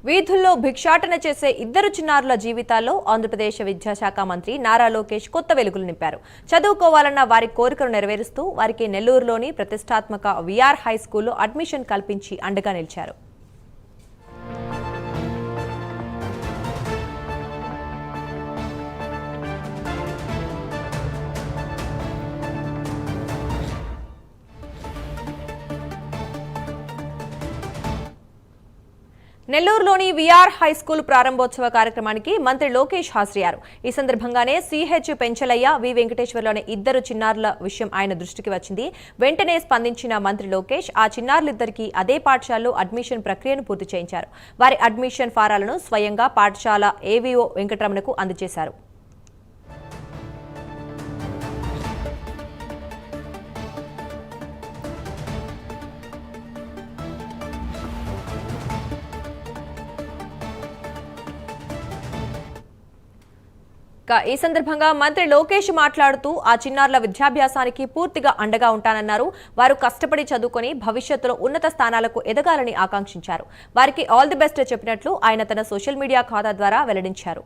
వీధుల్లో భిక్షాటన చేసే ఇద్దరు చిన్నారుల జీవితాల్లో ఆంధ్రప్రదేశ్ విద్యాశాఖ మంత్రి నారా లోకేష్ కొత్త వెలుగులు నింపారు. చదువుకోవాలన్న వారి కోరికను నెరవేరుస్తూ వారికి నెల్లూరులోని ప్రతిష్టాత్మక విఆర్ హై స్కూల్లో అడ్మిషన్ కల్పించి అండగా నిలిచారు. నెల్లూరులోని విఆర్ హై స్కూల్ ప్రారంభోత్సవ కార్యక్రమానికి మంత్రి లోకేష్ హాజరయ్యారు. ఈ సందర్భంగానే సిహెచ్ పెంచలయ్య, వి వెంకటేశ్వర్లోని ఇద్దరు చిన్నారుల విషయం ఆయన దృష్టికి వచ్చింది. వెంటనే స్పందించిన మంత్రి లోకేష్ ఆ చిన్నారులిద్దరికీ అదే పాఠశాలలో అడ్మిషన్ ప్రక్రియను పూర్తి చేయించారు. వారి అడ్మిషన్ ఫారాలను స్వయంగా పాఠశాల ఏవీఓ వెంకటరమణకు అందజేశారు. ఈ సందర్భంగా మంత్రి లోకేష్ మాట్లాడుతూ ఆ చిన్నారుల విద్యాభ్యాసానికి పూర్తిగా అండగా ఉంటానన్నారు. వారు కష్టపడి చదువుకొని భవిష్యత్తులో ఉన్నత స్థానాలకు ఎదగాలని ఆకాంక్షించారు. వారికి ఆల్ ది బెస్ట్ చెప్పినట్లు ఆయన తన సోషల్ మీడియా ఖాతా ద్వారా వెల్లడించారు.